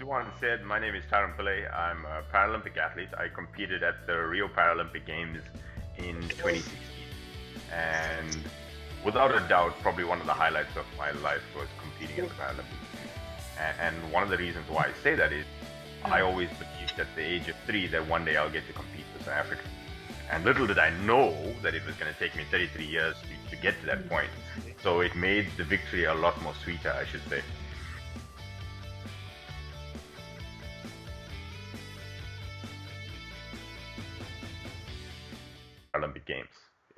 Juan said, my name is Tyrone Pillay. I'm a Paralympic athlete. I competed at the Rio Paralympic Games in 2016. And without a doubt, probably one of the highlights of my life was competing at the Paralympics. And one of the reasons why I say that is I always believed at the age of 3 that one day I'll get to compete for South Africa. And little did I know that it was going to take me 33 years to get to that point. So it made the victory a lot more sweeter, I should say. Paralympic Games.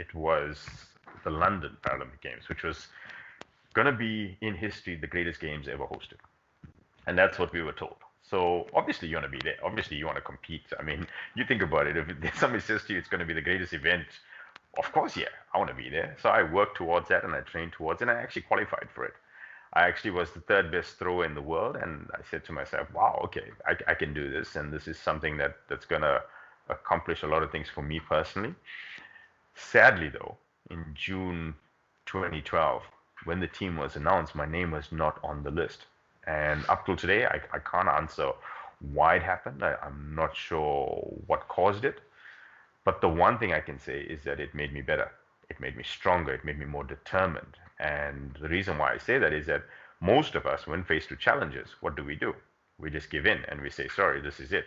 It was the London Paralympic Games, which was going to be in history the greatest games ever hosted. And that's what we were told. So obviously you want to be there. Obviously you want to compete. I mean, you think about it. If somebody says to you it's going to be the greatest event, of course, yeah, I want to be there. So I worked towards that and I trained towards it and I actually qualified for it. I actually was the third best thrower in the world. And I said to myself, wow, okay, I can do this. And this is something that's going to accomplish a lot of things for me personally. Sadly, though, in June 2012, when the team was announced, my name was not on the list. And up till today, I can't answer why it happened. I'm not sure what caused it. But the one thing I can say is that it made me better. It made me stronger. It made me more determined. And the reason why I say that is that most of us, when faced with challenges, what do? We just give in and we say, sorry, this is it.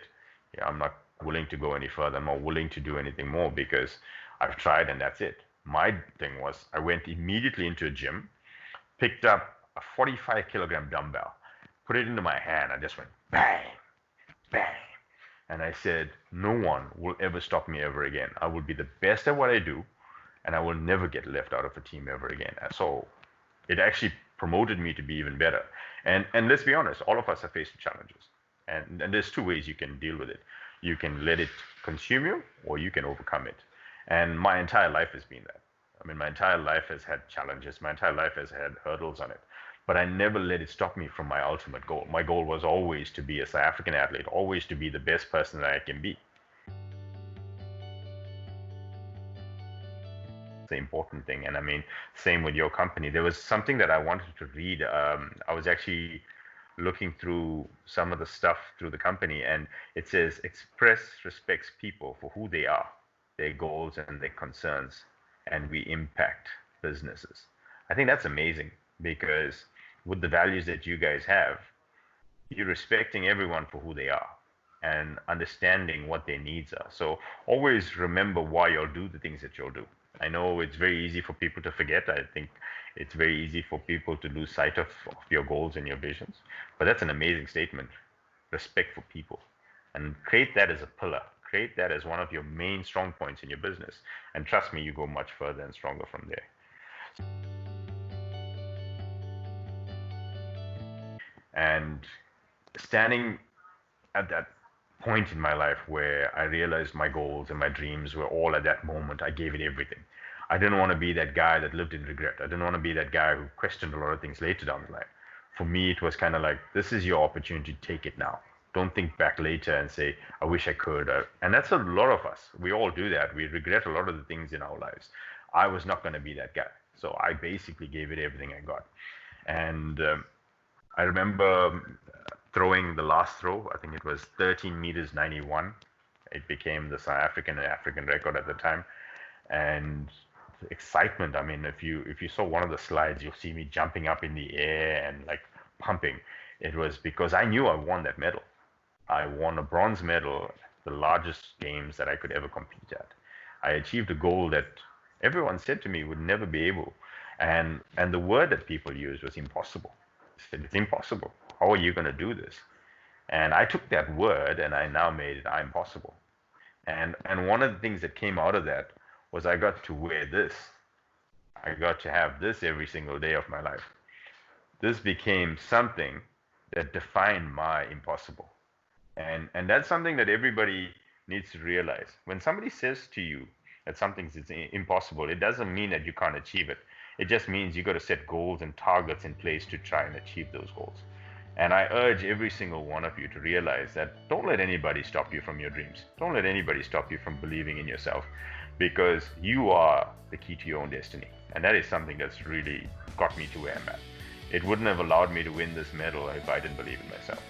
Yeah, I'm not willing to go any further. I'm not willing to do anything more because I've tried and that's it. My thing was I went immediately into a gym, picked up a 45 kilogram dumbbell, put it into my hand. I just went bang, bang. And I said, no one will ever stop me ever again. I will be the best at what I do and I will never get left out of a team ever again. So it actually promoted me to be even better. And let's be honest, all of us are faced with challenges. And there's two ways you can deal with it. You can let it consume you or you can overcome it. And my entire life has been that. I mean, my entire life has had challenges. My entire life has had hurdles on it. But I never let it stop me from my ultimate goal. My goal was always to be a South African athlete, always to be the best person that I can be. The important thing. And I mean, same with your company. There was something that I wanted to read. I was actually looking through some of the stuff through the company, and it says, Express respects people for who they are, their goals and their concerns, and we impact businesses. I think that's amazing because with the values that you guys have, you're respecting everyone for who they are and understanding what their needs are. So always remember why you'll do the things that you'll do. I know it's very easy for people to forget. I think it's very easy for people to lose sight of your goals and your visions. But that's an amazing statement. Respect for people. And create that as a pillar. Create that as one of your main strong points in your business. And trust me, you go much further and stronger from there. And standing at that point in my life where I realized my goals and my dreams were all at that moment, I gave it everything. I didn't want to be that guy that lived in regret. I didn't want to be that guy who questioned a lot of things later down the line. For me, it was kind of like, this is your opportunity, take it now. Don't think back later and say, I wish I could. And that's a lot of us. We all do that. We regret a lot of the things in our lives. I was not going to be that guy. So I basically gave it everything I got. And I remember throwing the last throw. I think it was 13 meters 91. It became the South African record at the time. And the excitement, I mean, if you saw one of the slides, you'll see me jumping up in the air and like pumping. It was because I knew I won that medal. I won a bronze medal, the largest games that I could ever compete at. I achieved a goal that everyone said to me would never be able. And the word that people used was impossible. I said, it's impossible. How are you going to do this? And I took that word and I now made it I'm possible. And one of the things that came out of that was I got to wear this. I got to have this every single day of my life. This became something that defined my impossible. And that's something that everybody needs to realize. When somebody says to you that something's impossible, it doesn't mean that you can't achieve it. It just means you got to set goals and targets in place to try and achieve those goals. And I urge every single one of you to realize that don't let anybody stop you from your dreams. Don't let anybody stop you from believing in yourself, because you are the key to your own destiny. And that is something that's really got me to where I'm at. It wouldn't have allowed me to win this medal if I didn't believe in myself.